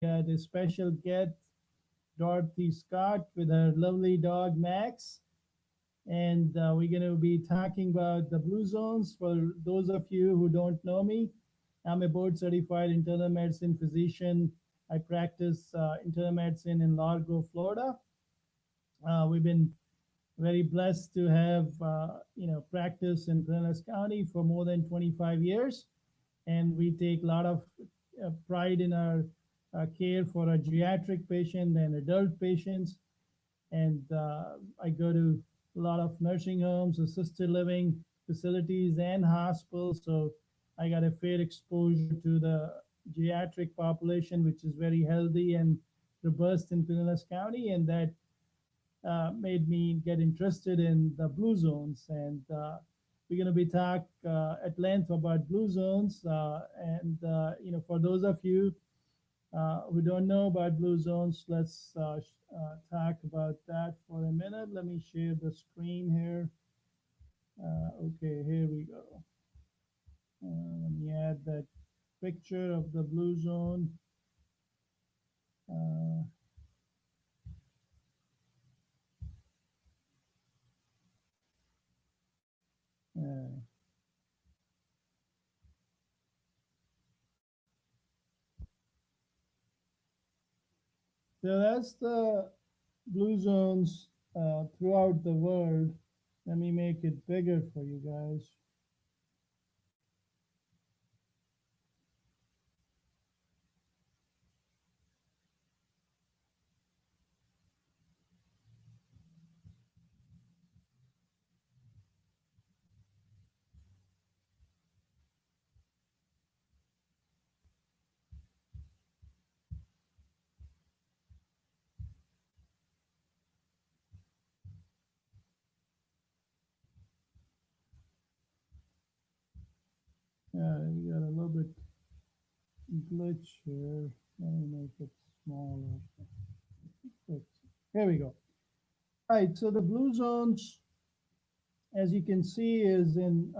got a special guest, Dorothy Scott, with her lovely dog Max. And we're going to be talking about the blue zones. For those of you who don't know me, I'm a board certified internal medicine physician. I practice internal medicine in Largo, Florida. We've been very blessed to have practice in Pinellas County for more than 25 years, and we take a lot of pride in our care for our geriatric patient and adult patients. And I go to a lot of nursing homes, assisted living facilities, and hospitals. So I got a fair exposure to the geriatric population, which is very healthy and robust in Pinellas County, and that made me get interested in the blue zones. And we're going to be talk at length about blue zones. For those of you who don't know about blue zones, let's talk about that for a minute. Let me share the screen here. Okay, here we go. Let me add that picture of the blue zone. Uh, uh, so that's the blue zones throughout the world. Let me make it bigger for you guys. We got a little bit glitch here. Let me make it smaller. Here we go. All right, so the blue zones, as you can see, is in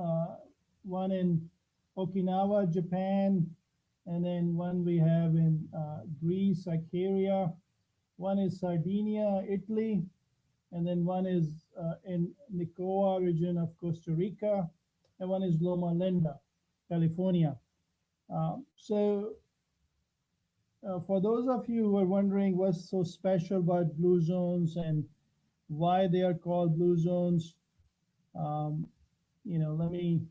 one in Okinawa, Japan, and then one we have in Greece, Icaria. One is Sardinia, Italy, and then one is in Nicoya region of Costa Rica, and one is Loma Linda, California. For those of you who are wondering what's so special about blue zones and why they are called blue zones, um, let me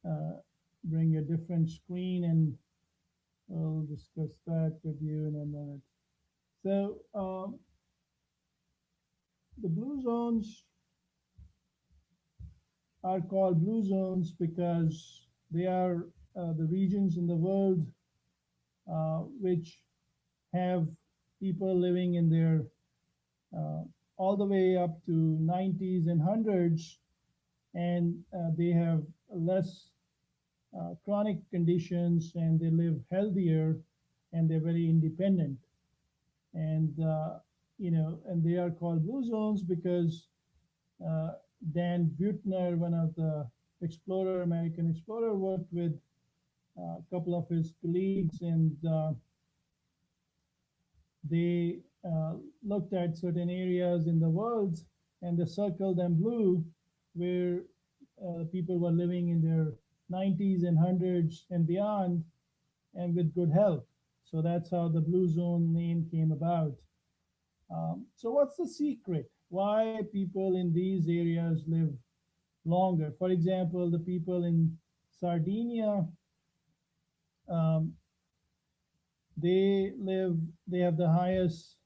uh, bring a different screen and I'll discuss that with you in a minute. So the blue zones are called blue zones because they are the regions in the world which have people living in their uh, all the way up to 90s and hundreds, and they have less chronic conditions and they live healthier and they're very independent. And and they are called blue zones because uh, Dan Buettner, one of the American explorer, worked with a couple of his colleagues, and they looked at certain areas in the world and they circled them blue, where people were living in their 90s and hundreds and beyond, and with good health. So that's how the blue zone name came about. So what's the secret? Why people in these areas live longer? For example, the people in Sardinia, um, they live, they have the highest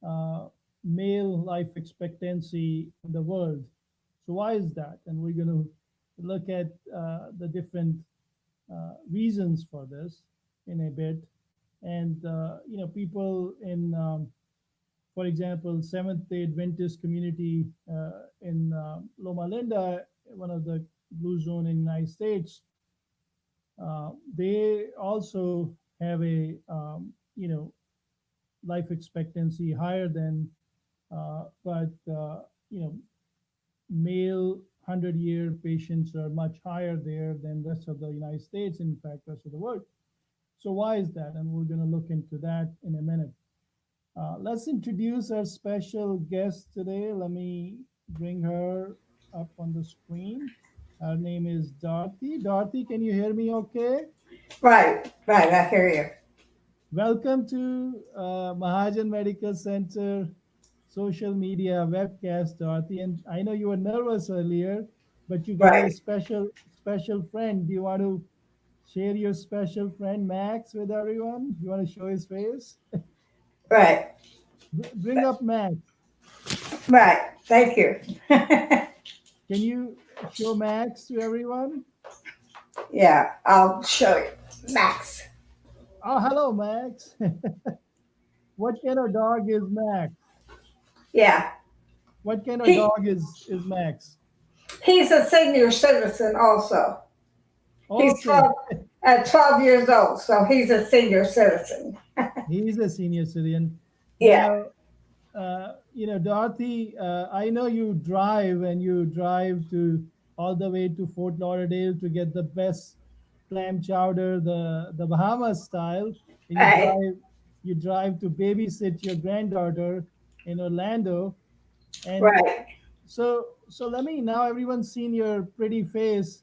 uh, male life expectancy in the world. So why is that? And we're going to look at the different reasons for this in a bit. And people in, for example, Seventh Day Adventist community in Loma Linda, one of the blue zone in the United States, they also have a life expectancy higher than, but male 100-year patients are much higher there than rest of the United States, in fact, rest of the world. So why is that? And we're going to look into that in a minute. Let's introduce our special guest today. Let me bring her up on the screen. Her name is Dorothy. Dorothy, can you hear me okay? Right, right, I hear you. Welcome to Mahajan Medical Center social media webcast, Dorothy. And I know you were nervous earlier, but you got a Right, special friend. Do you want to share your special friend Max with everyone? You want to show his face? right, Bring up Max. right. Thank you. Can you show Max to everyone? Yeah, I'll show you. Max. Oh, hello, Max. What kind of dog is Max? Yeah, What kind of he dog is Max? he's a senior citizen also. He's Okay, 12, 12 years old, so he's a senior citizen. he's a senior citizen. Yeah, Now, Dorothy, I know you drive and you drive to all the way to Fort Lauderdale to get the best clam chowder, the Bahamas style, and right, you drive to babysit your granddaughter in Orlando. And right. so let me, now everyone's seen your pretty face.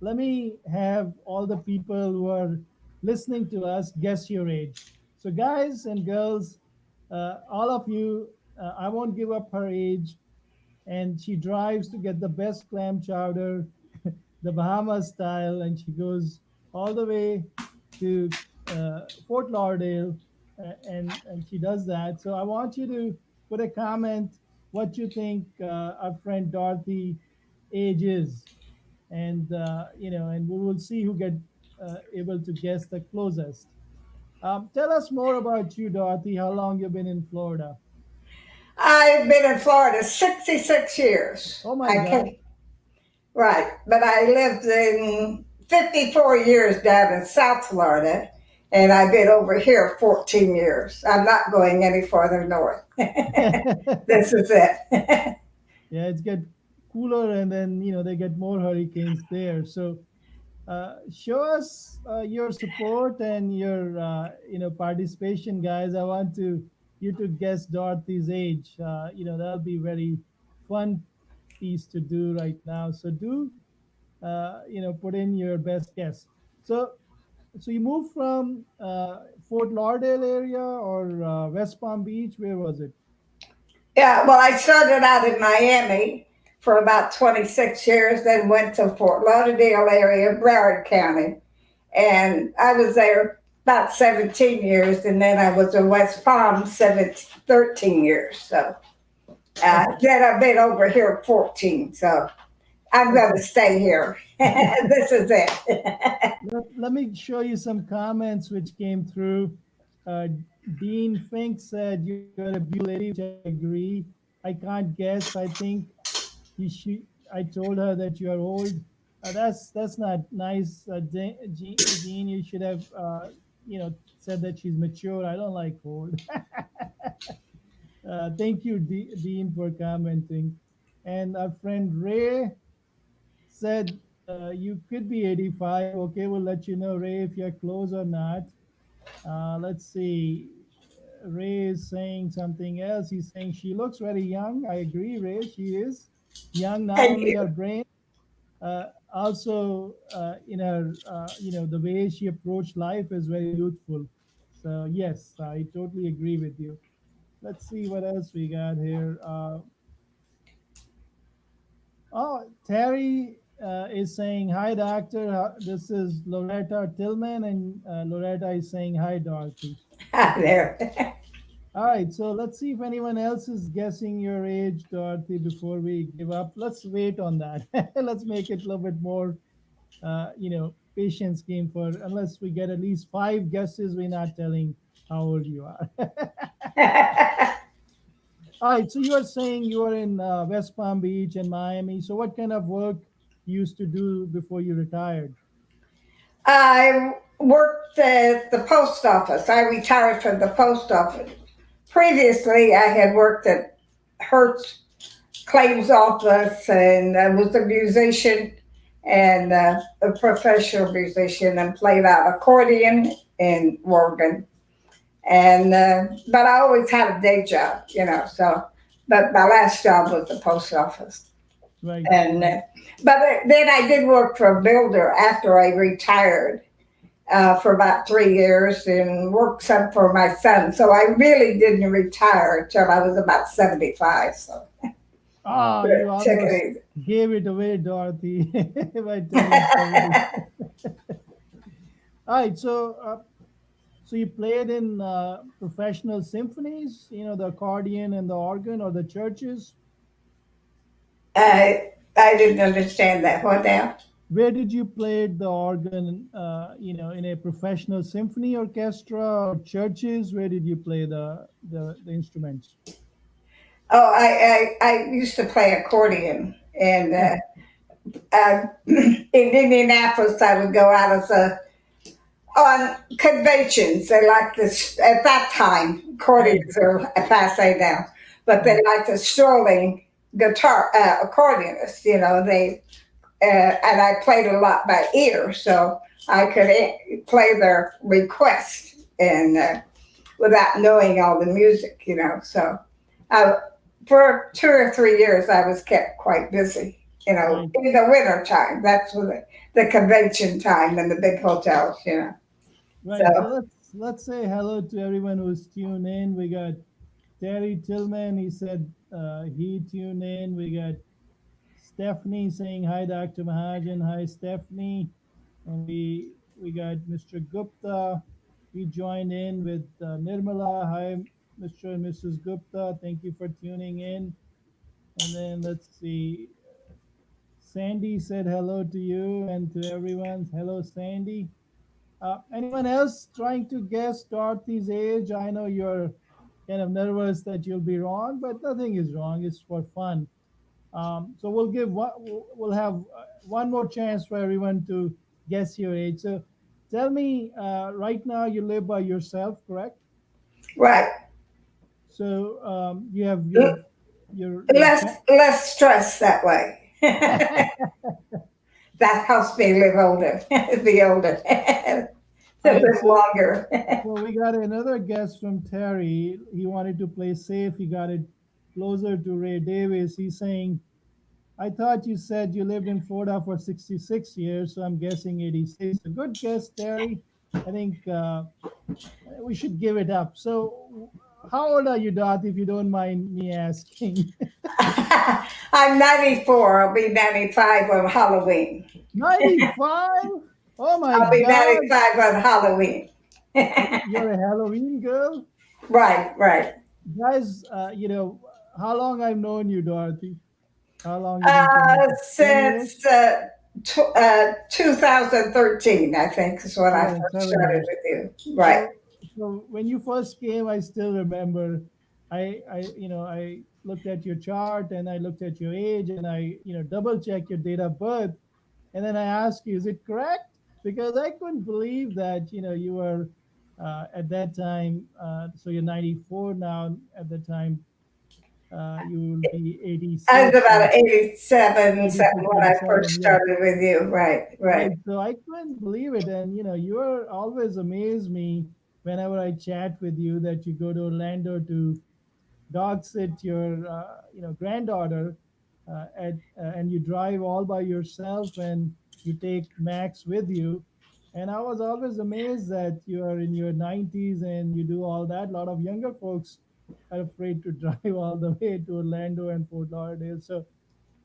Let me have all the people who are listening to us guess your age. So guys and girls, all of you, I won't give up her age. And she drives to get the best clam chowder, the Bahamas style, and she goes all the way to Fort Lauderdale, and she does that. So I want you to put a comment what you think our friend Dorothy age is, and and we will see who get able to guess the closest. Tell us more about you, Dorothy. How long you've been in Florida? I've been in Florida 66 years. Oh my I God. came, right, but I lived in 54 years down in South Florida, and I've been over here 14 years. I'm not going any farther north. This is it. Yeah, it's get cooler, and then they get more hurricanes there. So show us your support and your participation, guys. I want to you to guess Dorothy's age. That'll be very fun piece to do right now. So do put in your best guess. So you moved from Fort Lauderdale area or West Palm Beach. Where was it? Yeah, well, I started out in Miami for about 26 years, then went to Fort Lauderdale area, Broward County, and I was there about 17 years, and then I was in West Palm 13 years. So Okay. then I've been over here 14, so I'm going to Okay. stay here. This is it. Let me show you some comments which came through. Uh, Dean Fink said you're a beautiful lady, which I agree. I can't guess. I think you should. I told her that you are old. That's not nice, Dean. You should have said that she's mature. I don't like old. Thank you, Dean, for commenting. And our friend Ray said you could be 85. Okay, we'll let you know, Ray, if you're close or not. Let's see. Ray is saying something else. He's saying she looks very young. I agree, Ray. She is young, not Thank only you. her brain, also in her, the way she approached life is very youthful. So, yes, I totally agree with you. Let's see what else we got here. Terry is saying, hi, doctor. This is Loretta Tillman, and Loretta is saying, hi, Dorothy. Hi there. All right, so let's see if anyone else is guessing your age, Dorothy, before we give up. Let's wait on that. Let's make it a little bit more, patience game for unless we get at least five guesses, we're not telling how old you are. All right, so you are saying you are in West Palm Beach and Miami. So what kind of work you used to do before you retired? I worked at the post office. I retired from the post office. Previously, I had worked at Hertz Claims Office, and I was a musician and a professional musician, and played out accordion and organ. And but I always had a day job, So, but my last job was the post office, Right, and right, but then I did work for a builder after I retired for about 3 years and worked some for my son. So I really didn't retire until I was about 75. So ah, you took almost it easy. gave it away, Dorothy, by turning 70. All right, so you played in professional symphonies, the accordion and the organ, or the churches. I didn't understand that. What now? Where did you play the organ? In a professional symphony orchestra or churches? Where did you play the instruments? Oh, I used to play accordion, and Oh, in Indianapolis, I would go out as a on conventions. They like this at that time. right, Accordions are passe now, but they right, like the strolling guitar accordionists. They and I played a lot by ear, so I could play their request and without knowing all the music. So I, for 2 or 3 years, I was kept quite busy. right, In the winter time, that's when the convention time and the big hotels. right. So So let's say hello to everyone who's tuned in. We got Terry Tillman. He said he tuned in. We got Stephanie saying hi, Dr. Mahajan. Hi, Stephanie. And we got Mr. Gupta. He joined in with Nirmala. Hi, Mr. and Mrs. Gupta. Thank you for tuning in. And then let's see. Sandy said hello to you and to everyone. Hello, Sandy. Anyone else trying to guess Dorothy's age? I know you're kind of nervous that you'll be wrong, but nothing is wrong. It's for fun. So we'll have one more chance for everyone to guess your age. So tell me, right now you live by yourself, correct? right, So you have L- your less stress that way. That helps me live older, be older, to all right. live longer. So we got another guest from Terry. He wanted to play safe. He got it closer to Ray Davis. He's saying, I thought you said you lived in Florida for 66 years, so I'm guessing 86. A good guess, Terry. I think we should give it up. So, how old are you, Dot, if you don't mind me asking? I'm 94. I'll be 95 on Halloween. 95? Oh my I'll be God. 95 on Halloween. You're a Halloween girl? Right, right. Guys, how long I've known you, Dorothy? How long you've been connected? 10 years? Since 2013, I think, is when I Oh, first 7 years. started with you. Right. So when you first came, I still remember. I looked at your chart and I looked at your age and I double checked your date of birth, and then I asked you, is it correct? Because I couldn't believe that you were at that time. So you're 94 now. At the time, you will be I was 86 and about 87, 86, something when I first 87. Yeah. started with you. Right, Right. right. So I couldn't believe it. And you are always amaze me whenever I chat with you that you go to Orlando to dog sit your granddaughter and you drive all by yourself and you take Max with you. And I was always amazed that you are in your 90s and you do all that. A lot of younger folks are afraid to drive all the way to Orlando and Fort Lauderdale. So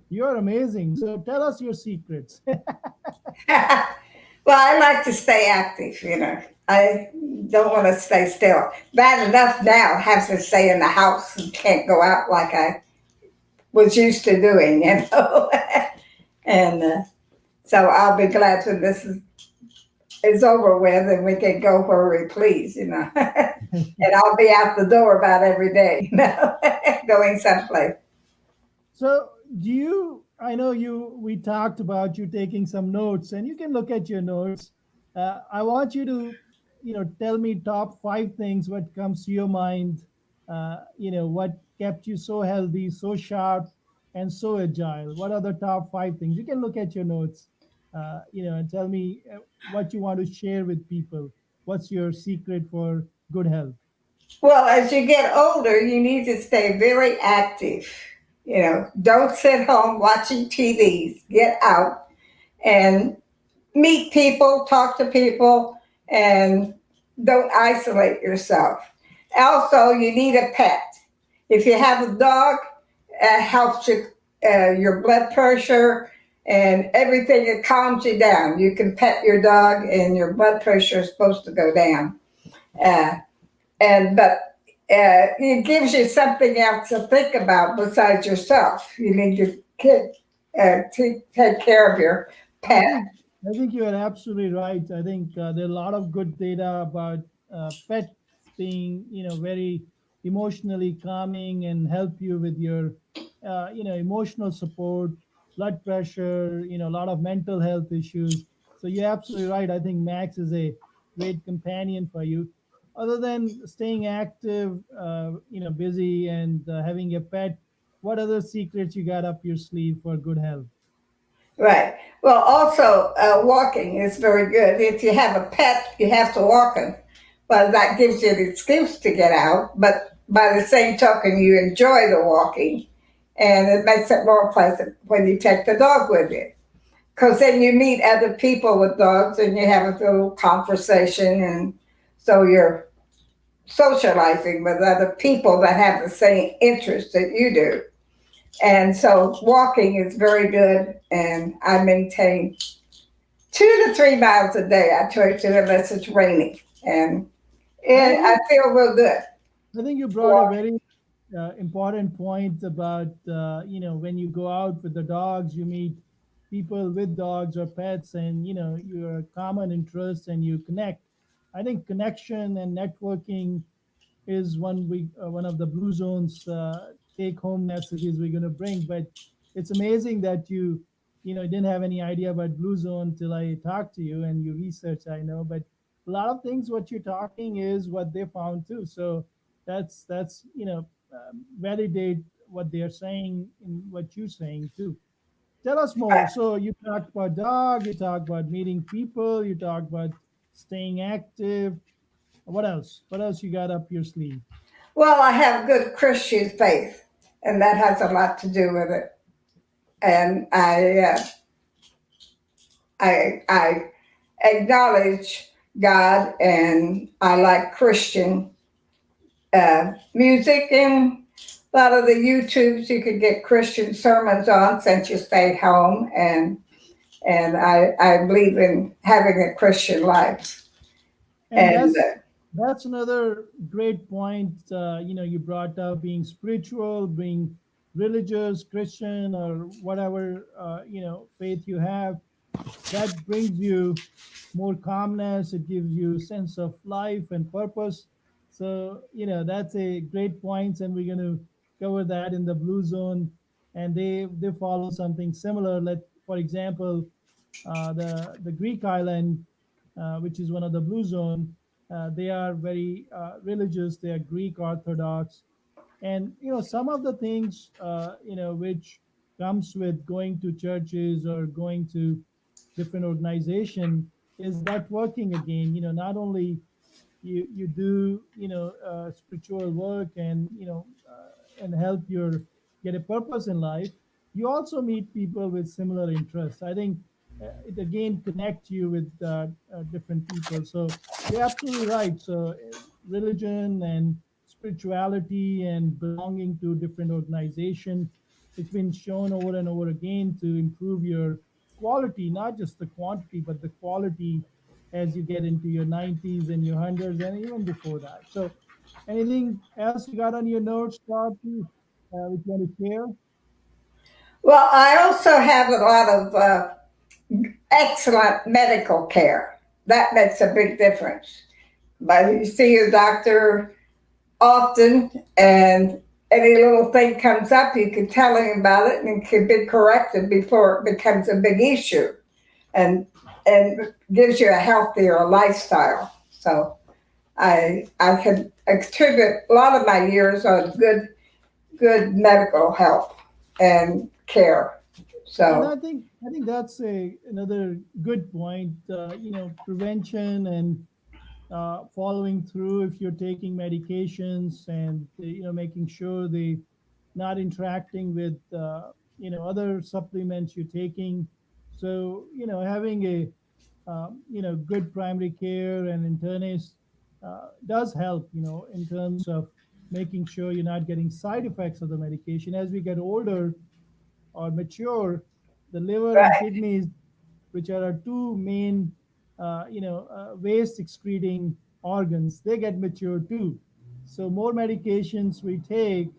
you're amazing. So tell us your secrets. Well, I like to stay active. I don't want to stay still. Bad enough now, have to stay in the house and can't go out like I was used to doing. And so I'll be glad when this is over with and we can go where we please. And I'll be out the door about every day, going someplace. So, I know we talked about you taking some notes, and you can look at your notes. I want you to, tell me top five things what comes to your mind, what kept you so healthy, so sharp, and so agile. What are the top five things? You can look at your notes. and tell me what you want to share with people. What's your secret for good health? Well, as you get older, you need to stay very active. Don't sit home watching TVs. Get out and meet people, talk to people, and don't isolate yourself. Also, you need a pet. If you have a dog, it helps your blood pressure and everything. It calms you down. You can pet your dog, and your blood pressure is supposed to go down. Uh, but it gives you something else to think about besides yourself. You need to take care of your I pet. think I think you are absolutely right. I think there are a lot of good data about pets being, very emotionally calming and help you with your, emotional support, blood pressure, a lot of mental health issues. So you're absolutely right. I think Max is a great companion for you. Other than staying active, busy and having a pet, what other secrets you got up your sleeve for good health? Right. Well, also, walking is very good. If you have a pet, you have to walk them. Well, that gives you the excuse to get out, but by the same token, you enjoy the walking, and it makes it more pleasant when you take the dog with you. Because then you meet other people with dogs and you have a little conversation, and so you're socializing with other people that have the same interests that you do. And so walking is very good, and I maintain 2 to 3 miles a day. I try to unless it's raining, and I I think feel real good. I think you brought a Walking. very important point about when you go out with the dogs, you meet people with dogs or pets, and your common interests and you connect. I think connection and networking is one of the Blue Zone's take home messages we're going to bring. But it's amazing that you didn't have any idea about Blue Zone till I talked to you and you research. I know, but a lot of things what you're talking is what they found too. So that's validate what they're saying in what you're saying too. Tell us more. So you talked about dog, you talked about meeting people, you talked about staying active. What else? What else you got up your sleeve? Well, I have good Christian faith, and that has a lot to do with it. And I acknowledge God, and I like Christian music, and a lot of the YouTubes you could get Christian sermons on since you stay home, and I believe in having a Christian life. And And that's another great point. You brought up being spiritual, being religious, Christian, or whatever faith you have. That brings you more calmness. It gives you sense of life and purpose. So that's a great point, and we're going to cover that in the Blue Zone. And they follow something similar. Let For example, the Greek island, which is one of the Blue Zone. They are very religious. They are Greek Orthodox, and some of the things which comes with going to churches or going to different organization is networking again. Not only you do spiritual work and and help your get a purpose in life, you also meet people with similar interests. I think it again connect you with different people. So you're absolutely right. So religion and spirituality and belonging to different organization, it's been shown over and over again to improve your quality, not just the quantity but the quality, as you get into your 90s and your hundreds and even before that. So, anything else you got on your notes, Dorothy, which you want to share? well, I also have a lot of excellent medical care. That makes a big difference. But you see your doctor often, and any little thing comes up, you can tell him about it, and it can be corrected before it becomes a big issue, and gives you a healthier lifestyle. So I can attribute a lot of my years on good medical help and care. And So I think that's another good point. Prevention and following through if you're taking medications and making sure they not interacting with other supplements you're taking. So having a good primary care and internist does help in terms of making sure you're not getting side effects of the medication. As we get older or mature, the liver and right. kidneys, which are our two main, waste excreting organs, they get mature too. So more medications we take,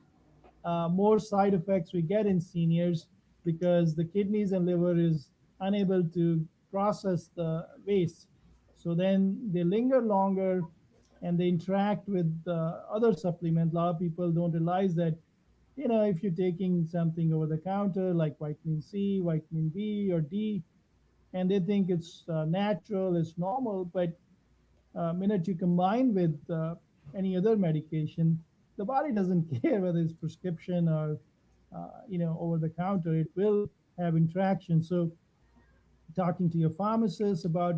more side effects we get in seniors because the kidneys and liver is unable to process the waste. So then they linger longer and they interact with other supplements. A lot of people don't realize that if you're taking something over the counter like vitamin C, vitamin B, or D, and they think it's natural, it's normal, but minute you combine with any other medication, the body doesn't care whether it's prescription or over the counter. It will have interaction. So talking to your pharmacist about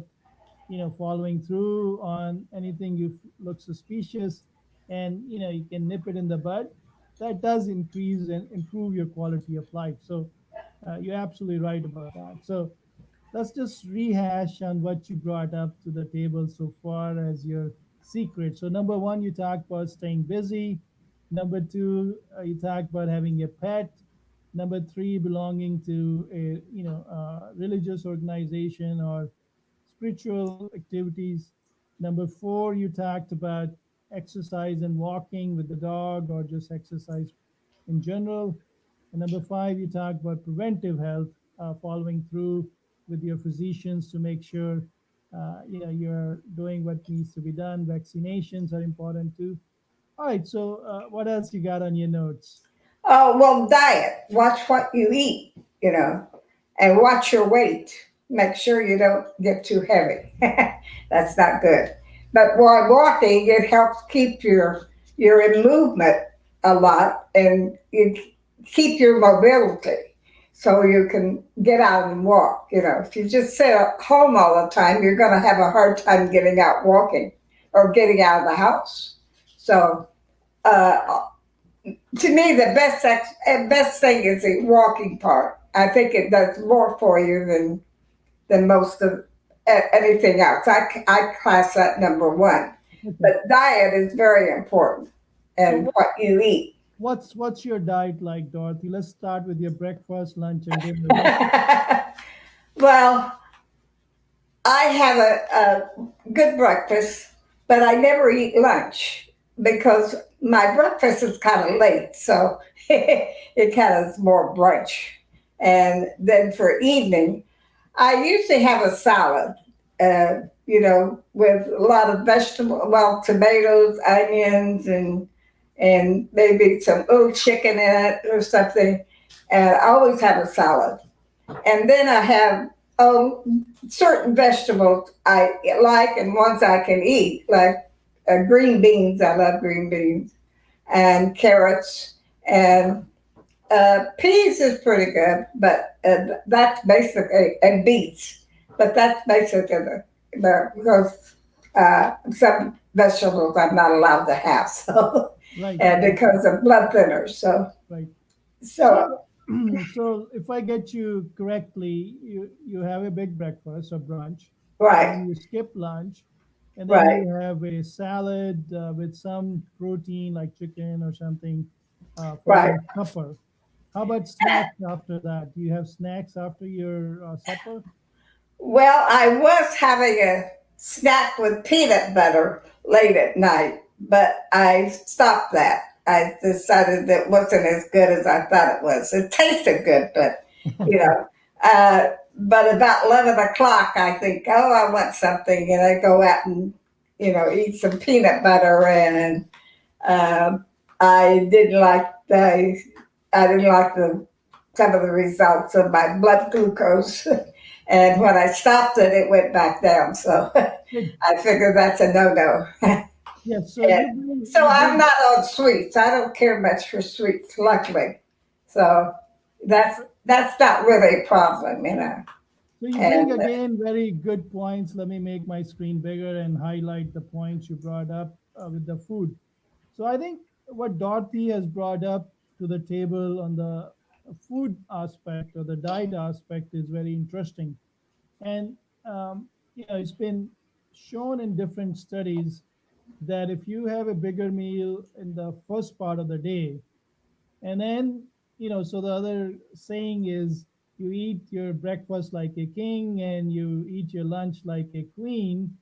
following through on anything you look suspicious, and you can nip it in the bud, that does increase and improve your quality of life. So you're absolutely right about that. So let's just rehash on what you brought up to the table so far as your secret. So number one, you talked about staying busy. Number two, you talked about having a pet. Number three, belonging to a religious organization or spiritual activities. Number four, you talked about exercise and walking with the dog or just exercise in general. And number five, you talked about preventive health, following through with your physicians to make sure you're doing what needs to be done. Vaccinations are important too. All right, so what else you got on your notes? Oh, well, diet. Watch what you eat, and watch your weight. Make sure you don't get too heavy. That's not good. But while walking, it helps keep your in movement a lot, and you keep your mobility so you can get out and walk. If you just sit at home all the time, you're going to have a hard time getting out walking or getting out of the house. So uh, to me, the best thing is the walking part. I think it does more for you than most of anything else. I class that number one. Okay. But diet is very important, So and what you eat. what's your diet like, Dorothy? Let's start with your breakfast, lunch, and dinner. What? Well, I have a good breakfast, but I never eat lunch because my breakfast is kind of late, so it kind of is more brunch. And then for evening, I usually have a salad, with a lot of vegetable, well, tomatoes, onions, and maybe some little chicken in it or something. And I always have a salad. And then I have certain vegetables I like and ones I can eat, like green beans. I love green beans and carrots and peas is pretty good, but that's basically and beets. But that's basically because some vegetables I'm not allowed to have, so Right, and right, because of blood thinners. So right. so So, so if I get you correctly, you have a big breakfast or brunch, right, then you skip lunch, and then right, you have a salad with some protein like chicken or something for right. your supper. How about snacks after that? Do you have snacks after your supper? Well, I was having a snack with peanut butter late at night, but I stopped that. I decided that it wasn't as good as I thought it was. It tasted good, but you know. But about 11 o'clock, I think, oh, I want something, and I go out and eat some peanut butter, and um, I didn't like the I didn't like the some of the results of my blood glucose. And when I stopped it, it went back down. So Good. I figured that's a no-no. Yes. So And so you I'm bring not on sweets. I don't care much for sweets, luckily. So That's not really a problem, you know. So you bring And again very good points. Let me make my screen bigger and highlight the points you brought up with the food. So I think what Dorothy has brought up to the table on the food aspect or the diet aspect is very interesting. And it's been shown in different studies that if you have a bigger meal in the first part of the day, and then, so the other saying is you eat your breakfast like a king, and you eat your lunch like a queen,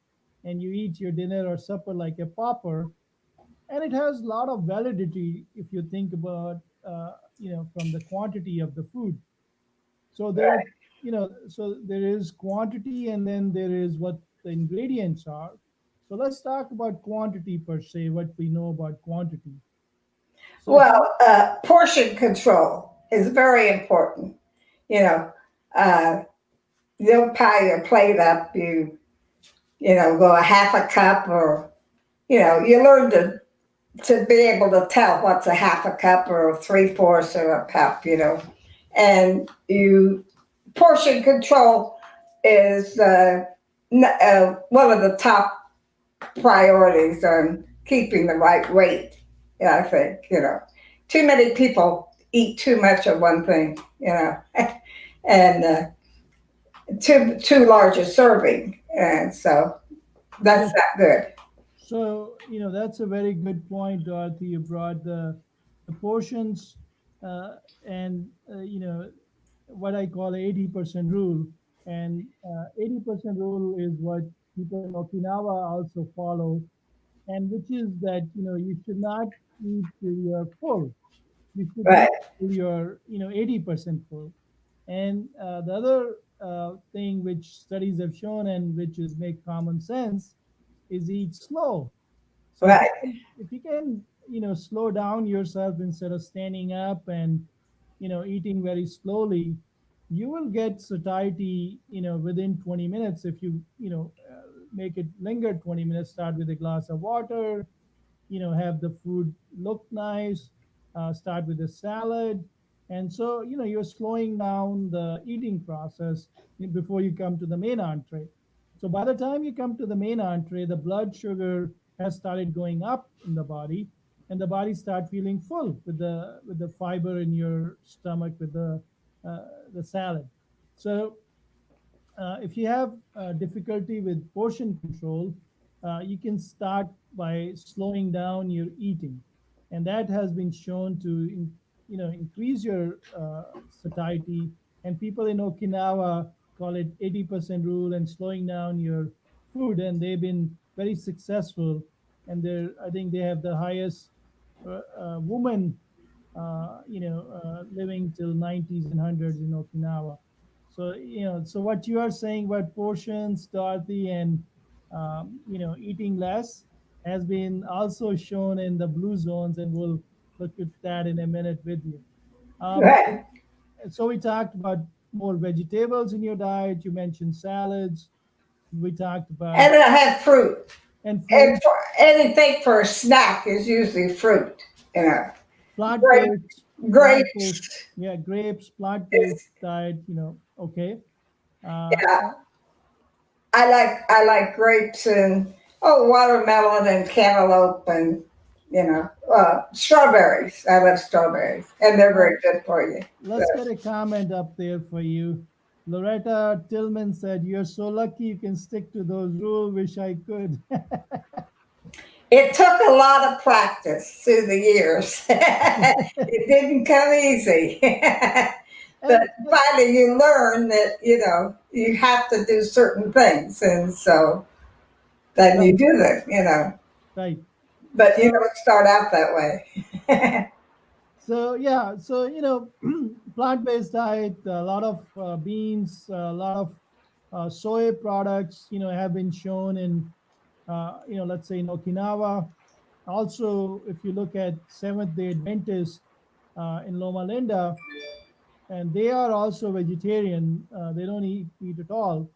and you eat your dinner or supper like a pauper. And it has a lot of validity if you think about, from the quantity of the food. So there are, so there is quantity and then there is what the ingredients are. So let's talk about quantity per se, what we know about quantity. So if you, well, portion control is very important. You know, uh, you don't pile your plate up. You go a half a cup, or you learn to be able to tell what's a half a cup or three-fourths of a cup. And you portion control is one of the top priorities on keeping the right weight. Yeah, I think too many people eat too much of one thing, and too large a serving, and so that's yes, not good. so that's a very good point, Dorothy. You brought the portions, uh, and what I call 80% rule. And 80% rule is what people in Okinawa also follow, and which is that you should not eat till you're full. You should eat Right, till you're 80% full. And the other thing which studies have shown and which is make common sense is eat slow. So right, if you can slow down yourself instead of standing up and eating very slowly, you will get satiety within 20 minutes. If you make it linger 20 minutes, start with a glass of water, have the food look nice, start with a salad. And so you're slowing down the eating process before you come to the main entree. So by the time you come to the main entree, the blood sugar has started going up in the body, and the body start feeling full with the fiber in your stomach, with uh, the salad. So if you have difficulty with portion control, you can start by slowing down your eating, and that has been shown to increase your satiety. And people in Okinawa call it 80% rule and slowing down your food, and they've been very successful. And I think they have the highest woman living till 90s and hundreds in Okinawa. So, so what you are saying about portions, Dorothy, and, eating less has been also shown in the blue zones, and we'll look at that in a minute with you. Um, right. so we talked about more vegetables in your diet. You mentioned salads. We talked about, And I have fruit. and And fruit, for anything for a snack is usually fruit. You know, grape, plant-based, plant-based, grapes. yeah, grapes, plant-based Is, diet, okay. yeah, Uh, I like grapes and watermelon and cantaloupe and strawberries. I love strawberries, and they're uh, very good for you. So let's get a comment up there for you. Loretta Tillman said, "You're so lucky you can stick to those rules. Wish I could." it took a lot of practice through the years. It didn't come easy. But But finally, you learn that you have to do certain things, and so then you right, do them. right. But you So don't start out that way. so yeah, so plant-based diet, a lot of beans, a lot of soy products, have been shown in, let's say in Okinawa. Also, if you look at Seventh Day Adventists in Loma Linda, and they are also vegetarian. They don't eat meat at all.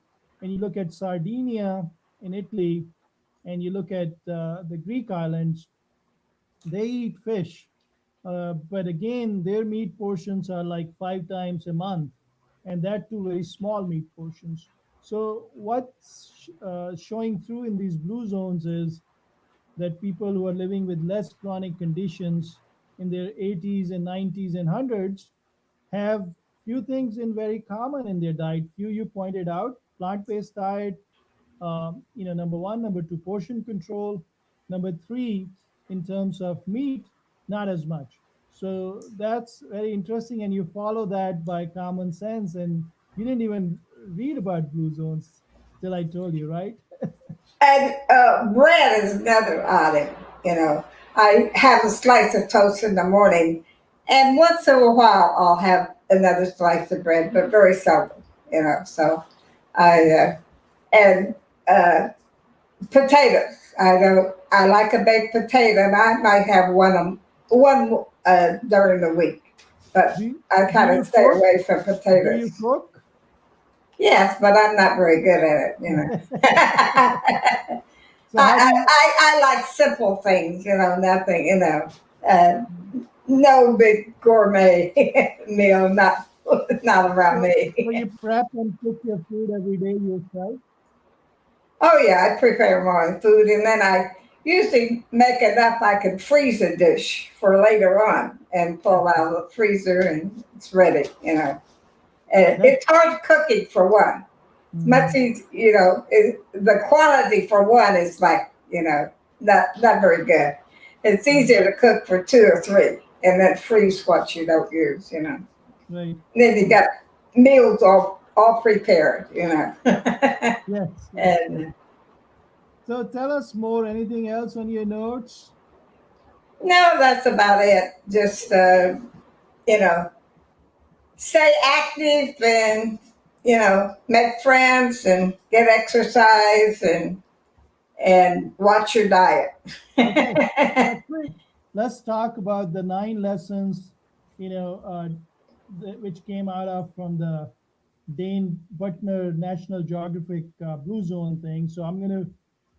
And you look at Sardinia in Italy, and you look at the Greek islands, they eat fish. But again, their meat portions are like 5 times a month, and that too very small meat portions. So what's showing through in these blue zones is that people who are living with less chronic conditions in their 80s and 90s and hundreds have few things in very common in their diet. Few you pointed out: plant-based diet, number one. Number two, portion control. Number three, in terms of meat, not as much. So that's very interesting, and you follow that by common sense. And you didn't even read about blue zones till I told you, right? And bread is another item. You know, I have a slice of toast in the morning, and once in a while I'll have another slice of bread, but very seldom. You know, so I and potatoes. I don't. I like a baked potato, and I might have one during the week, but I Do kind of you stay cook? away from Do you potatoes. cook? Yes, but I'm not very good at it. You know. So how do you? I like simple things, you know, nothing, uh, no big gourmet meal, not around So me. you prep and cook your food every day yourself? Oh yeah, I prepare my own food, and then I usually make enough I can freeze a dish for later on and pull out of the freezer and it's ready. You know, and That's it's hard cooking for one. It's much mhm. easier, the quality for one is like not very good. It's Right, easier to cook for two or three, and then freeze what you don't use. You know, right. then you So got meals all prepared. You know, yes, yes, yes. and So tell us more. Anything else on your notes? no, that's about it. Just you know, stay active and make friends and get exercise and watch your diet. Okay, that's great. Let's talk about the 9 lessons, you know, uh, which came out of from the Dane Butner National Geographic Blue Zone thing. So I'm going to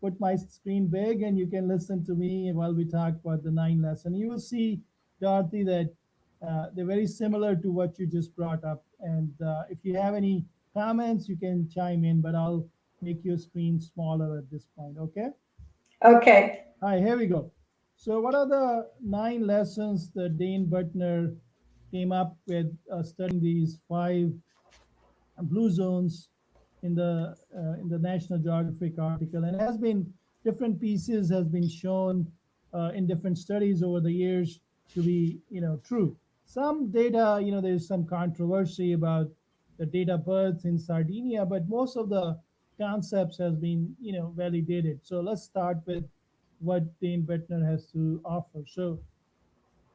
put my screen big and you can listen to me while we talk about the 9 lesson. You will see, Dorothy, that they're very similar to what you just brought up. And if you have any comments, you can chime in, but I'll make your screen smaller at this point. Okay. Okay. Hi, here we go. So, what are the 9 lessons that Dane Butner came up with studying these 5 blue zones in the National Geographic article? And has been different pieces has been shown in different studies over the years to be true. Some data, there's some controversy about the date of birth in Sardinia, but most of the concepts has been validated. So let's start with what Dane Bettner has to offer. So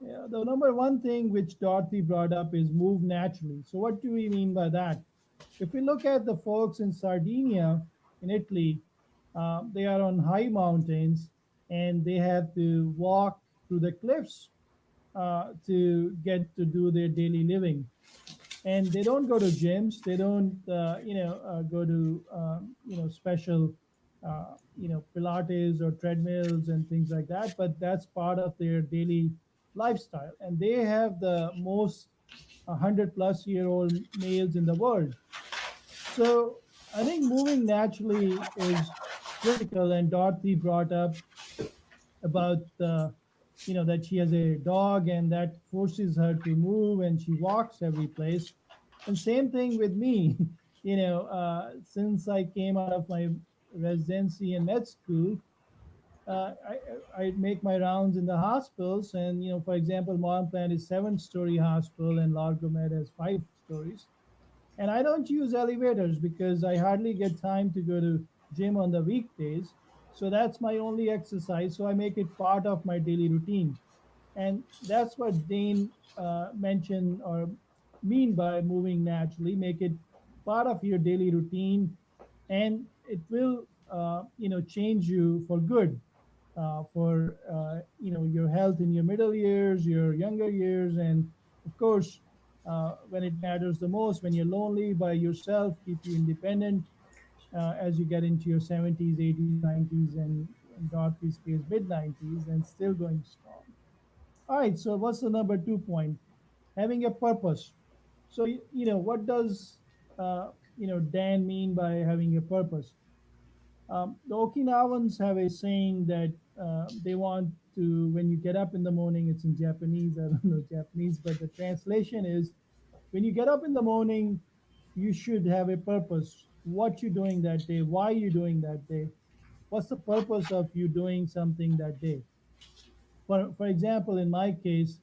yeah, the number one thing which Dorothy brought up is move naturally. So what do we mean by that? If we look at the folks in Sardinia, in Italy, they are on high mountains and they have to walk through the cliffs to get to do their daily living. And they don't go to gyms. They don't, go to, special, Pilates or treadmills and things like that. But that's part of their daily lifestyle. And they have the most 100-plus-year-old males in the world. So I think moving naturally is critical. And Dorothy brought up about that she has a dog and that forces her to move and she walks every place. And same thing with me. Since I came out of my residency and med school, I make my rounds in the hospitals. And for example, Modern Plant is 7-story hospital and Largo Med has 5 stories. And I don't use elevators because I hardly get time to go to gym on the weekdays. So that's my only exercise. So I make it part of my daily routine. And that's what Dane mentioned or mean by moving naturally. Make it part of your daily routine, and it will change you for good, for your health in your middle years, your younger years, and of course when it matters the most, when you're lonely by yourself, keep you independent as you get into your 70s, 80s, 90s, and in Dorothy's case, mid 90s, and still going strong. All right, so what's the number 2 point? Having a purpose. So, what does, Dan mean by having a purpose? The Okinawans have a saying that they want to, when you get up in the morning, it's in Japanese, I don't know Japanese, but the translation is when you get up in the morning, you should have a purpose. What you're doing that day, why you're doing that day, what's the purpose of you doing something that day. For example, in my case,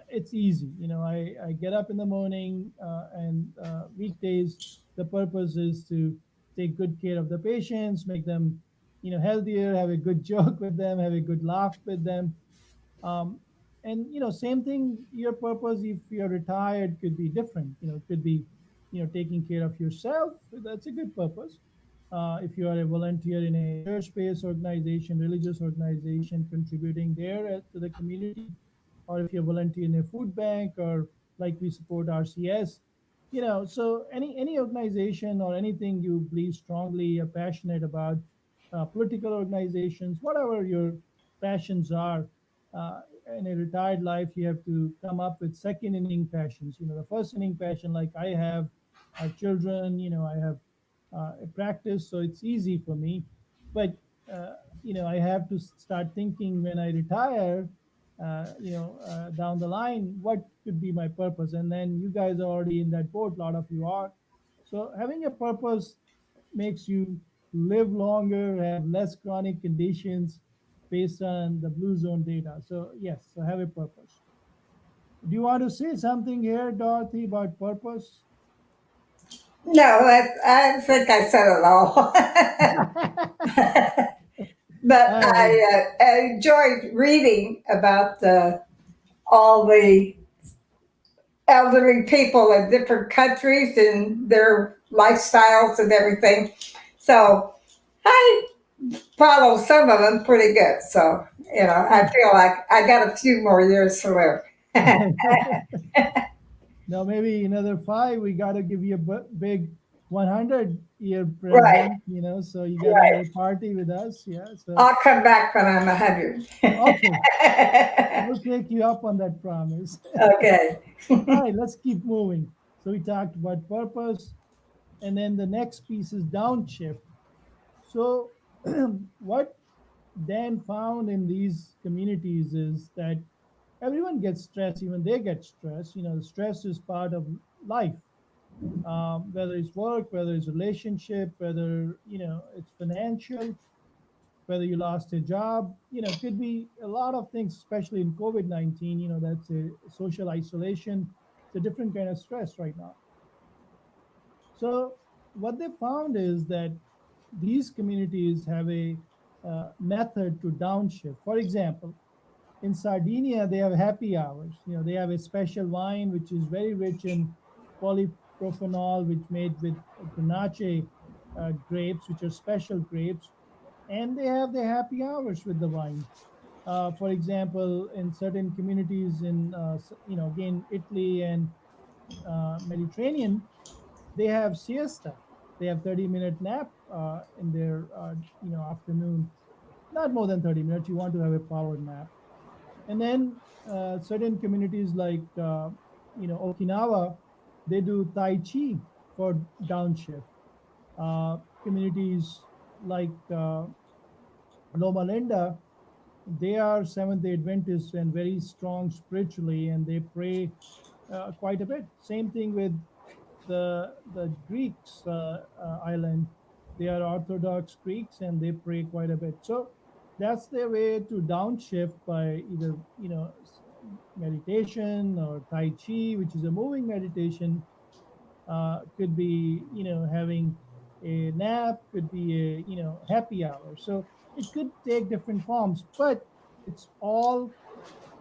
it's easy. I get up in the morning and weekdays, the purpose is to take good care of the patients, make them, healthier, have a good joke with them, have a good laugh with them. um, and same thing, your purpose if you're retired could be different. It could be taking care of yourself. That's a good purpose. If you are a volunteer in a church-based organization, religious organization, contributing there to the community, or if you're volunteer in a food bank, or like we support RCS. So any organization or anything you believe strongly, are passionate about, political organizations, whatever your passions are. uh, in a retired life, you have to come up with second inning passions. The first inning passion, like I have, our children. I have a practice, so it's easy for me. But uh, I have to start thinking when I retire, down the line, what could be my purpose. And then you guys are already in that boat. A lot of you are. So having a purpose makes you live longer, have less chronic conditions based on the blue zone data. So yes, so have a purpose. Do you want to say something here, Dorothy, about purpose? No, I think I said it all. But All right. I enjoyed reading about all the elderly people in different countries and their lifestyles and everything. So I follow some of them pretty good. So, I Good. feel like I got a few more years to live. Now maybe another five. We got to give you a big 100-year Right, present. So you got to have right. a party with us. Yeah. So I'll come back when I'm 100. okay, we'll take you up on that promise. Okay. All right, let's keep moving. So we talked about purpose, and then the next piece is downshift. So what Dan found in these communities is that everyone gets stressed, even they get stressed. The stress is part of life, whether it's work, whether it's relationship, whether it's financial, whether you lost a job. Could be a lot of things, especially in COVID-19. That's a social isolation. It's a different kind of stress right now. So what they found is that these communities have a method to downshift. For example, in Sardinia, they have happy hours. They have a special wine which is very rich in polypropanol, which made with Grenache grapes, which are special grapes, and they have their happy hours with the wine. For example, in certain communities in again Italy and Mediterranean, they have siesta. They have 30-minute nap in their afternoon. Not more than 30 minutes. You want to have a power nap. And then certain communities like Okinawa, they do Tai Chi for downshift. Communities like Loma Linda, they are Seventh Day Adventists and very strong spiritually, and they pray quite a bit. Same thing with the Greeks island. They are Orthodox Greeks and they pray quite a bit. So that's their way to downshift by either meditation or Tai Chi, which is a moving meditation. Could be having a nap, could be a happy hour. So it could take different forms, but it's all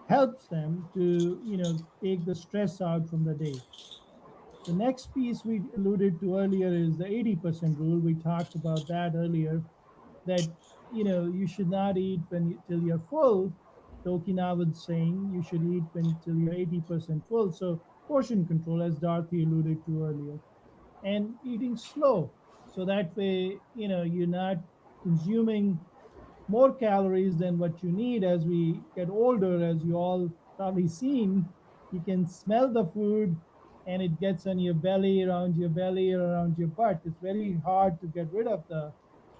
helps them to take the stress out from the day. The next piece we alluded to earlier is the 80% rule. We talked about that earlier, that you should not eat till you're full. The Okinawan saying you should eat till you're 80% full. So portion control, as Dorothy alluded to earlier, and eating slow. So that way, you're not consuming more calories than what you need. As we get older, as you all probably seen, you can smell the food and it gets on your belly, or around your butt. It's very hard to get rid of the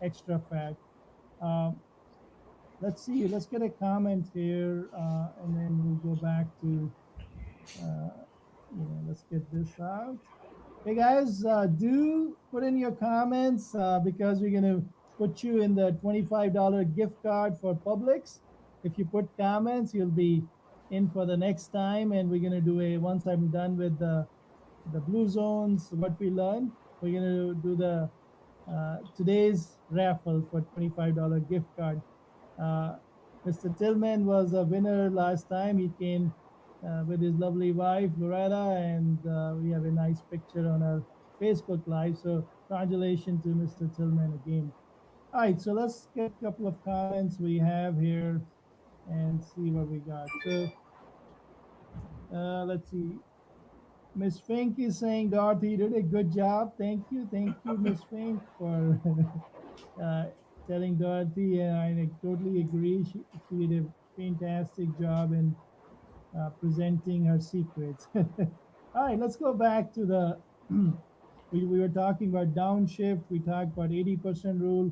extra fat. Um, let's see, let's get a comment here, and then we'll go back to, uh, let's get this out. Hey guys, do put in your comments, because we're going to put you in the $25 gift card for Publix. If you put comments, you'll be in for the next time. And we're going to do once I'm done with the blue zones, what we learned, we're going to do the today's raffle for $25 gift card. Uh, Mr. Tillman was a winner last time. He came with his lovely wife, Loretta, and we have a nice picture on our Facebook Live. So, congratulations to Mr. Tillman again. All right, so let's get a couple of comments we have here and see what we got. So, let's see. Miss Fink is saying, Dorothy, you did a good job. Thank you, Miss Fink, for uh, telling Dorothy. I totally agree. She did a fantastic job in presenting her secrets. All right, let's go back to the. We were talking about downshift. We talked about 80% rule.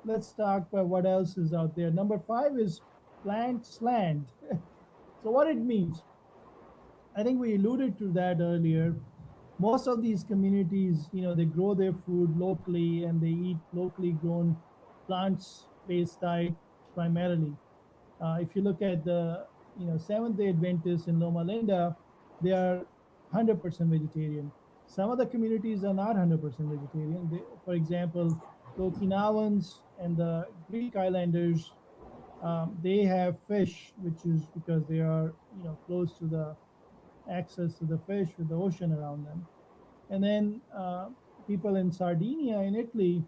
Let's talk about what else is out there. Number five is plant slant. So what it means, I think we alluded to that earlier. Most of these communities, they grow their food locally and they eat locally grown plants-based diet primarily. If you look at the, Seventh Day Adventists in Loma Linda, they are 100% vegetarian. Some of the communities are not 100% vegetarian. For example, the Okinawans and the Greek Islanders, they have fish, which is because they are, close to the access to the fish with the ocean around them. And then people in Sardinia, in Italy,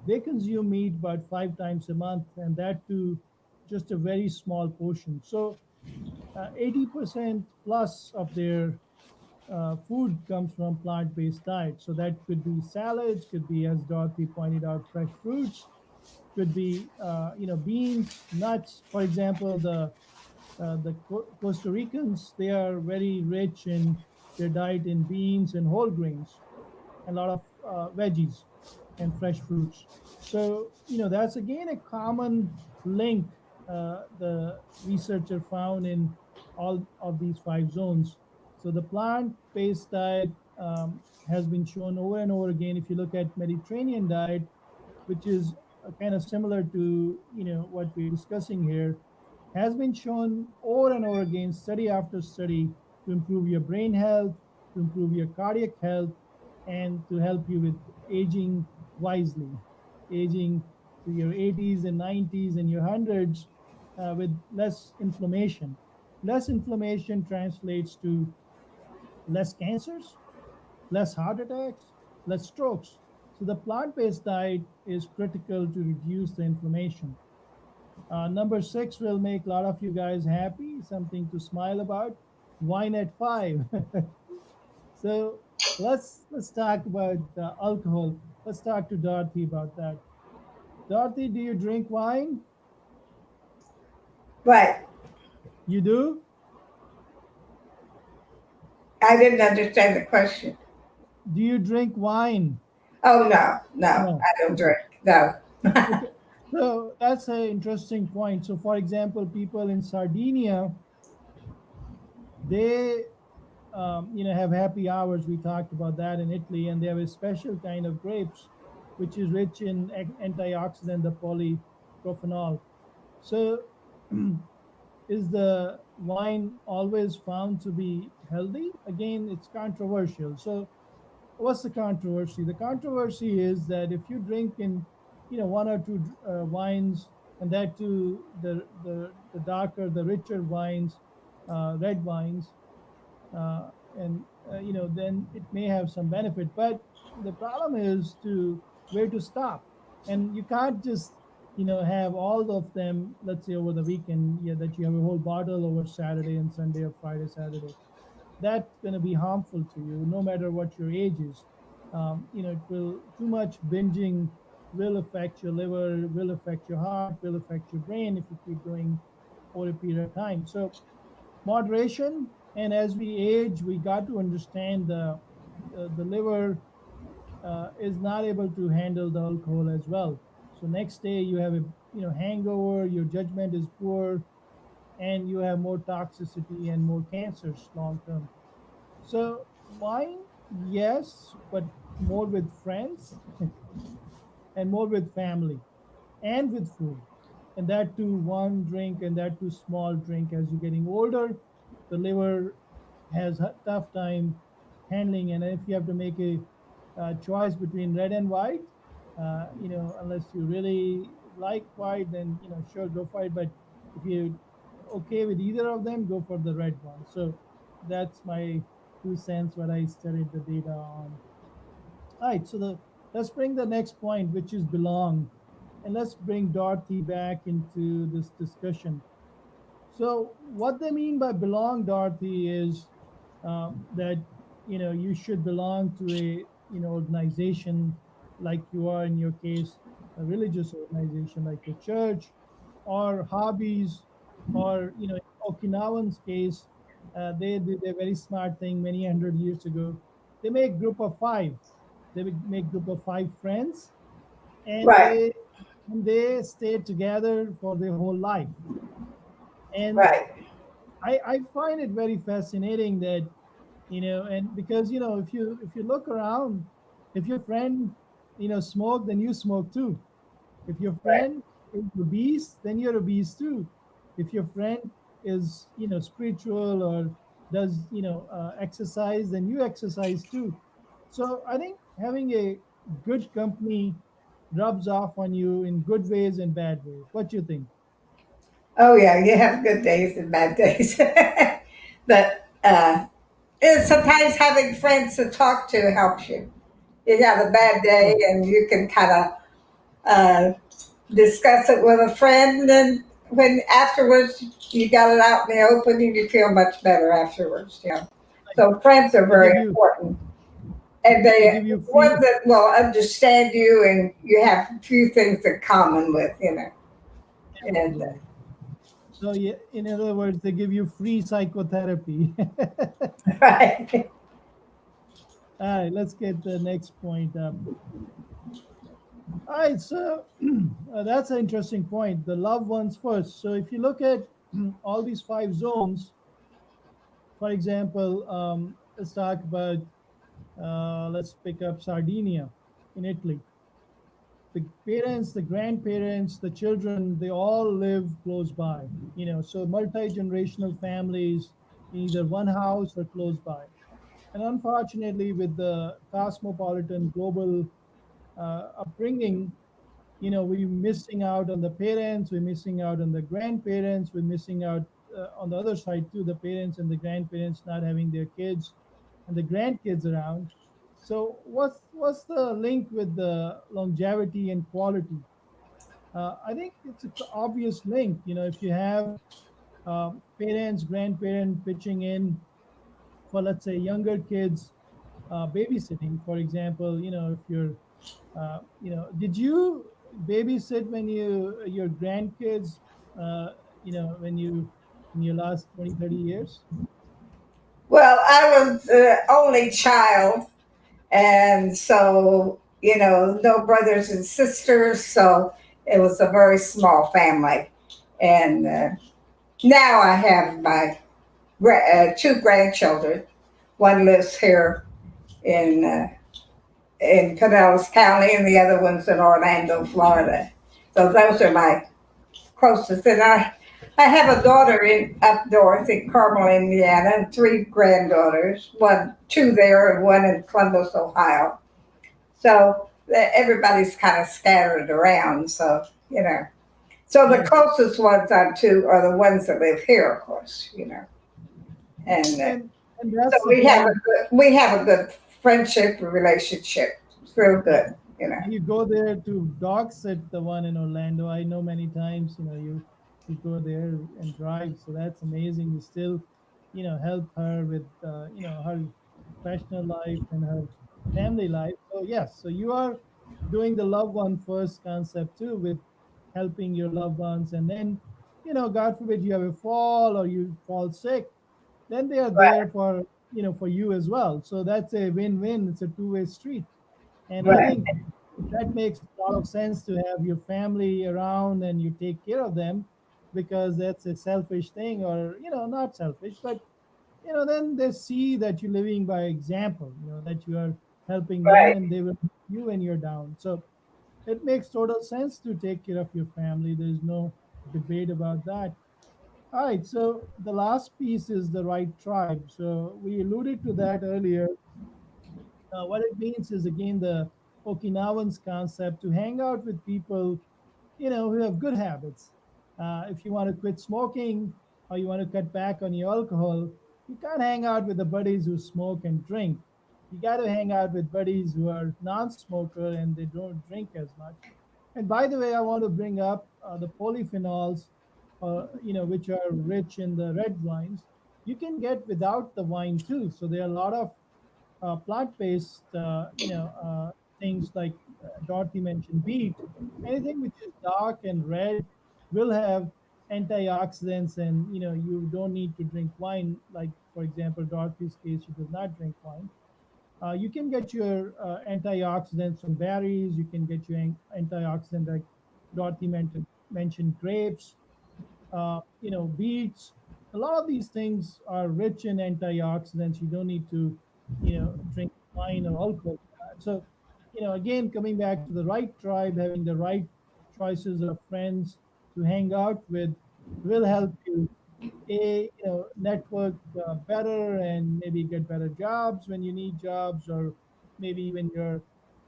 they consume meat about 5 times a month, and that too, just a very small portion. So 80% plus of their food comes from plant-based diet. So that could be salads, could be, as Dorothy pointed out, fresh fruits, could be beans, nuts. For example, the Costa Ricans, they are very rich in their diet in beans and whole grains, and a lot of veggies and fresh fruits. So, that's again a common link the researcher found in all of these five zones. So the plant-based diet has been shown over and over again. If you look at Mediterranean diet, which is kind of similar to what we're discussing here, has been shown over and over again, study after study, to improve your brain health, to improve your cardiac health, and to help you with aging wisely, aging to your 80s and 90s and your hundreds with less inflammation. Less inflammation translates to less cancers, less heart attacks, less strokes. So the plant-based diet is critical to reduce the inflammation. Number six will make a lot of you guys happy, something to smile about. Wine at five. So let's talk about alcohol. Let's talk to Dorothy about that. Dorothy, do you drink wine? But You do? I didn't understand the question. Do you drink wine? Oh, no, no, No. I don't Okay. drink. No. Okay. So that's an interesting point. So, for example, people in Sardinia, they have happy hours. We talked about that in Italy, and they have a special kind of grapes, which is rich in antioxidant, the polyprophenol. So, is the wine always found to be healthy? Again, it's controversial. So, what's the controversy? The controversy is that if you drink in, one or two wines, and that too the darker, the richer wines, red wines, uh, and then it may have some benefit. But the problem is to where to stop, and you can't just have all of them. Let's say over the weekend, yeah, that you have a whole bottle over Saturday and Sunday, or Friday, Saturday. That's going to be harmful to you, no matter what your age is. It will too much binging will affect your liver, will affect your heart, will affect your brain if you keep doing over a period of time. So moderation, and as we age, we got to understand the liver is not able to handle the alcohol as well. So next day you have a hangover, your judgment is poor, and you have more toxicity and more cancers long term. So wine, yes, but more with friends and more with family and with food. And that too, one drink and that too small drink. As you're getting older, the liver has a tough time handling. And if you have to make a choice between red and white, unless you really like white, then sure, go for it. But if you're okay with either of them, go for the red one. So that's my 2 cents what I studied the data on. All right, so let's bring the next point, which is belong, and let's bring Dorothy back into this discussion. So what they mean by belong, Dorothy, is that you should belong to a organization, like you are in your case, a religious organization like your church, or hobbies, or Okinawan's case, they did a very smart thing many hundred years ago. They make group of five. They would make group of five friends, and Right, they stay together for their whole life. And right, I find it very fascinating that and because if you look around, if your friend smoke, then you smoke too. If your right. friend is obese, then you're obese too. If your friend is spiritual or does exercise, then you exercise too. So I think having a good company rubs off on you in good ways and bad ways. What do you think? Oh yeah, you have good days and bad days. But sometimes having friends to talk to helps you. You have a bad day, True. and you can kind of uh, discuss it with a friend, and then when afterwards you got it out in the open, and you feel much better afterwards. Right. So friends are They very give you important, they, and they they give you ones free. that will understand you, and you have a few things in common with, and Absolutely. So yeah, in other words, they give you free psychotherapy. right, All right, let's get the next point up. All right, so that's an interesting point. The loved ones first. So if you look at all these five zones, for example, let's talk about, let's pick up Sardinia in Italy. The parents, the grandparents, the children, they all live close by. So multi-generational families in either one house or close by. And unfortunately, with the cosmopolitan global upbringing, we're missing out on the parents, we're missing out on the grandparents, we're missing out on the other side too, the parents and the grandparents not having their kids and the grandkids around. So what's the link with the longevity and quality? I think it's an obvious link. If you have parents, grandparents pitching in for, let's say, younger kids, babysitting, for example. If you're did you babysit when your grandkids, when you last 20, 30 years? well, I was the only child, and so no brothers and sisters, so it was a very small family. And now I have my two grandchildren. One lives here in Pinellas County, and the other one's in Orlando, Florida. So those are my closest. And I have a daughter in up north in Carmel, Indiana, and three granddaughters. Two there, and one in Columbus, Ohio. So everybody's kind of scattered around. So the Yes. closest ones I'm to are the ones that live here, of course. And And so that's the point. we have a good friendship and relationship. It's real good. You go there to dog sit the one in Orlando. I know many times, you go there and drive. So that's amazing. You still, help her with, her professional life and her family life. So yes, so you are doing the loved one first concept too, with helping your loved ones. And then, God forbid you have a fall or you fall sick, then they are there Right. for, for you as well. So that's a win-win. It's a two-way street. And I Right. think that makes a lot of sense to have your family around and you take care of them, because that's a selfish thing, or, not selfish, but, then they see that you're living by example, that you are helping them Right. and they will help you when you're down. So it makes total sense to take care of your family. There's no debate about that. All right, so the last piece is the right tribe. So we alluded to that earlier. What it means is, again, the Okinawans concept to hang out with people, who have good habits. If you want to quit smoking or you want to cut back on your alcohol, you can't hang out with the buddies who smoke and drink. You got to hang out with buddies who are non-smoker and they don't drink as much. And by the way, I want to bring up the polyphenols, which are rich in the red wines. You can get without the wine too. So there are a lot of plant-based, things like Dorothy mentioned, beet. Anything which is dark and red will have antioxidants, and you don't need to drink wine. Like, for example, Dorothy's case, she does not drink wine. You can get your antioxidants from berries. You can get your antioxidant, like Dorothy mentioned grapes, beets. A lot of these things are rich in antioxidants. You don't need to, drink wine or alcohol for that. So, again, coming back to the right tribe, having the right choices of friends to hang out with will help you network better, and maybe get better jobs when you need jobs, or maybe when you're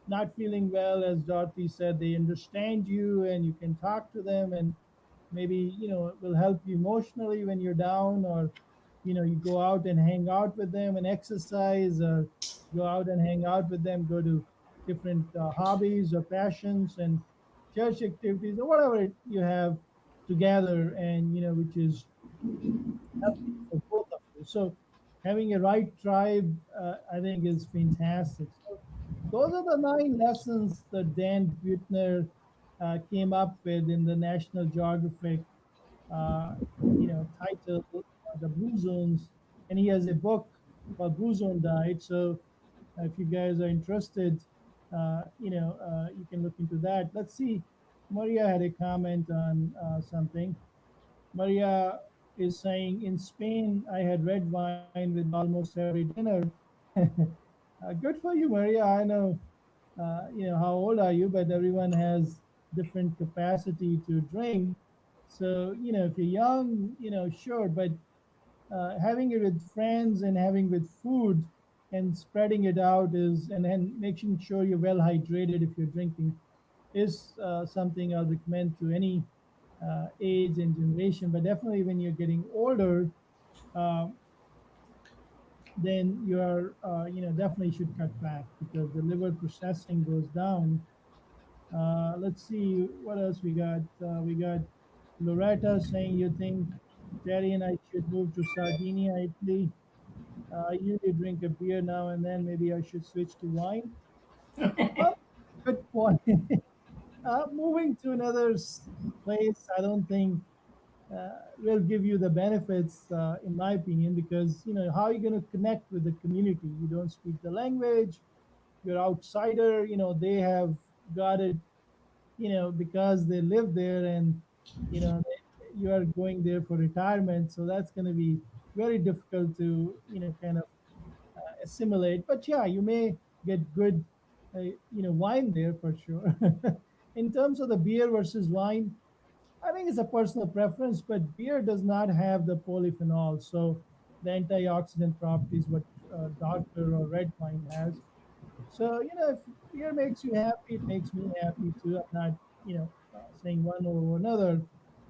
not feeling well, as Dorothy said, they understand you and you can talk to them, and maybe it will help you emotionally when you're down, or you go out and hang out with them and exercise, or go out and hang out with them, go to different hobbies or passions and church activities, or whatever you have together, and which is healthy for both of you. So having a right tribe, I think, is fantastic. So those are the 9 lessons that Dan Buettner came up with in the National Geographic, uh, title, The Blue Zones, and he has a book called Blue Zone Diet. So if you guys are interested, you can look into that. Let's see. Maria had a comment on something. Maria is saying, in Spain, I had red wine with almost every dinner. Good for you, Maria. I know, how old are you, but everyone has different capacity to drink. So, if you're young, sure, but having it with friends and having with food and spreading it out is, and then making sure you're well hydrated if you're drinking, is something I'll recommend to any age and generation. But definitely when you're getting older, uh, then you are, definitely should cut back, because the liver processing goes down. Let's see what else we got. We got Loretta saying, you think Terry and I should move to Sardinia, Italy? I usually drink a beer now and then. Maybe I should switch to wine. Well, good point. Moving to another place, I don't think will give you the benefits, in my opinion, because how are you going to connect with the community? You don't speak the language. You're outsider. They have got it, because they live there, and you are going there for retirement. So that's going to be very difficult to kind of assimilate. But yeah, you may get good, wine there for sure. In terms of the beer versus wine, I think it's a personal preference, but beer does not have the polyphenols, so the antioxidant properties what darker or red wine has. So if beer makes you happy, it makes me happy too. I'm not saying one over another,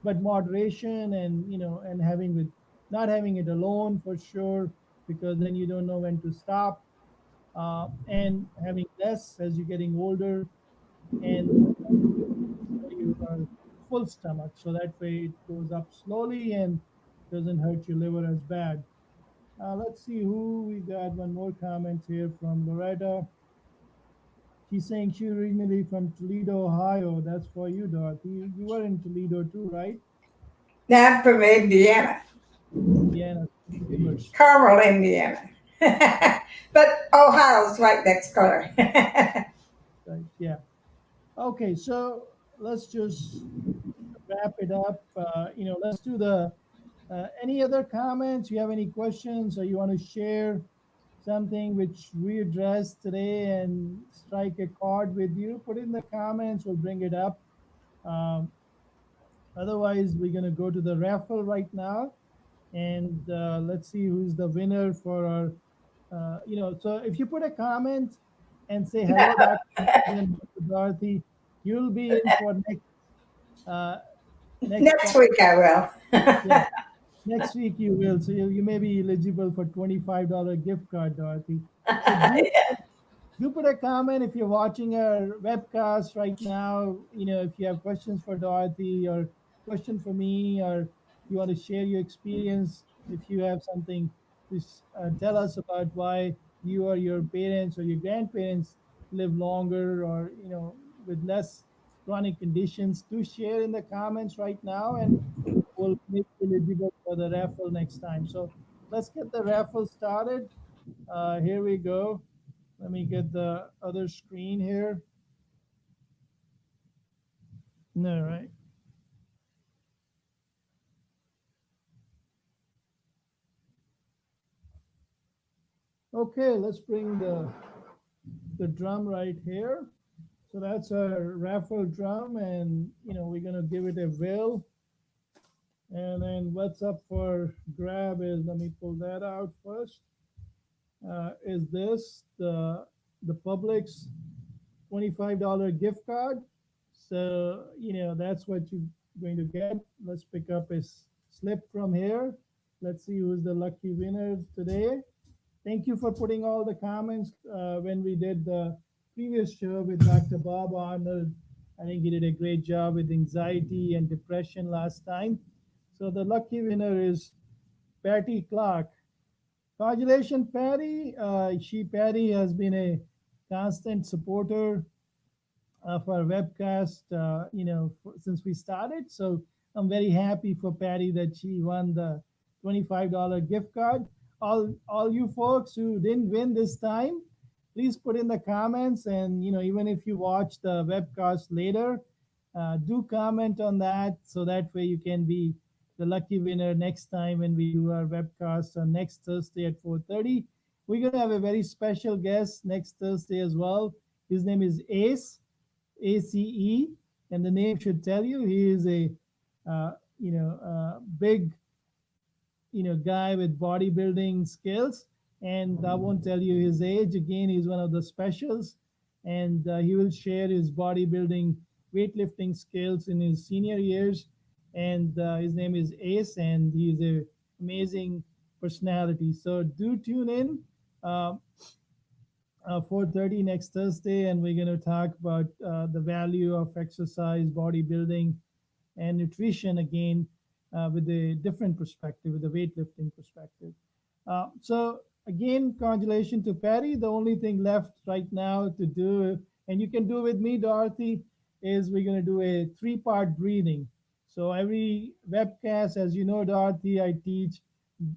but moderation, and and having with not having it alone for sure, because then you don't know when to stop, and having less as you're getting older, and so you are full stomach, so that way it goes up slowly and doesn't hurt your liver as bad. Let's see who we got. One more comment here from Loretta. She's saying she originally from Toledo, Ohio. That's for you, Dorothy. You were in Toledo too, right? Not from Indiana, Indiana, neighbors. Carmel, Indiana. But Ohio's right next door. Right. Yeah. Okay. So let's just wrap it up. Let's do the any other comments? You have any questions or you want to share something which we addressed today and strike a chord with you? Put it in the comments. We'll bring it up. Um, Otherwise, we're going to go to the raffle right now and let's see who's the winner for our. So if you put a comment and say hello, Dr. Mahajan, Dr. Dorothy, you'll be in for uh, next Next week I will. yeah, next week you will. So you may be eligible for $25 gift card, Dorothy. So do put a comment if you're watching our webcast right now. If you have questions for Dorothy or question for me, or you want to share your experience, if you have something to tell us about why you or your parents or your grandparents live longer or with less chronic conditions, do share in the comments right now, and we'll make you eligible for the raffle next time. So let's get the raffle started. Here we go. Let me get the other screen here. No, right. Okay, let's bring the drum right here. So that's a raffle drum, and we're gonna give it a will. And then what's up for grab is, let me pull that out first. Is this the Publix $25 gift card? So that's what you're going to get. Let's pick up a slip from here. Let's see who's the lucky winner today. Thank you for putting all the comments when we did the previous show with Dr. Bob Arnold. I think he did a great job with anxiety and depression last time. So the lucky winner is Patty Clark. Congratulations, Patty. Patty has been a constant supporter of our webcast, since we started. So I'm very happy for Patty that she won the $25 gift card. All you folks who didn't win this time, please put in the comments, and even if you watch the webcast later, do comment on that so that way you can be the lucky winner next time when we do our webcast on next Thursday at 4:30. We're going to have a very special guest next Thursday as well. His name is Ace. ACE, and the name should tell you he is a big guy with bodybuilding skills. And I won't tell you his age. Again, he's one of the specials, and he will share his bodybuilding weightlifting skills in his senior years. And his name is Ace, and he's a amazing personality. So do tune in. 4:30 next Thursday, and we're going to talk about the value of exercise, bodybuilding, and nutrition again with a different perspective, with a weightlifting perspective. So again, congratulations to Patty. The only thing left right now to do, and you can do with me, Dorothy, is we're going to do a three-part breathing. So every webcast, as you know, Dorothy, I teach.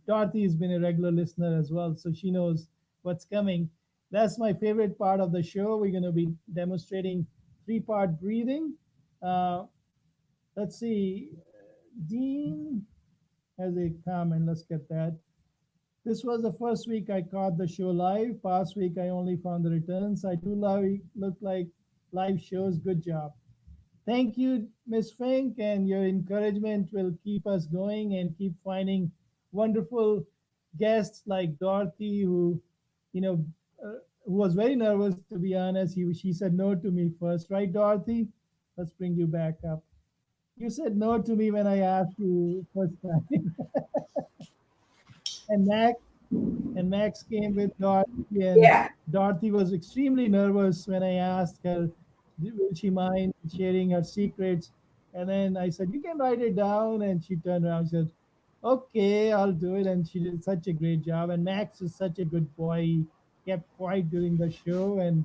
Dorothy has been a regular listener as well, so she knows what's coming. That's my favorite part of the show. We're going to be demonstrating three-part breathing. Uh, let's see. Dean has a comment. Let's get that. This was the first week I caught the show live. Past week I only found the returns. I do look like live shows. Good job. Thank you, Miss Fink, and your encouragement will keep us going and keep finding wonderful guests like Dorothy, you know, who was very nervous, to be honest. She said no to me first, right, Dorothy? Let's bring you back up. You said no to me when I asked you first time. and Max and Max came with Dorothy, and Yeah. Dorothy was extremely nervous when I asked her, will she mind sharing her secrets? And then I said, you can write it down. And she turned around and said, okay, I'll do it. And she did such a great job. And Max is such a good boy. He kept quiet during the show, and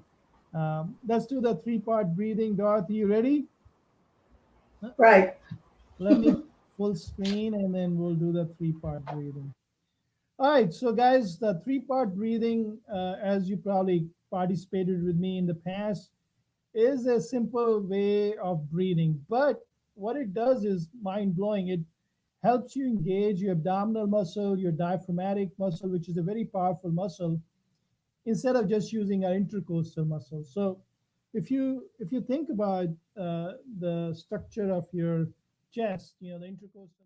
Let's do the three-part breathing. Dorothy, you ready? Right. Let me full screen and then we'll do the three-part breathing. All right, so guys, the three-part breathing, as you probably participated with me in the past, is a simple way of breathing. But what it does is mind blowing. It helps you engage your abdominal muscle, your diaphragmatic muscle, which is a very powerful muscle, instead of just using our intercostal muscle. So if you think about the structure of your chest, the intercostal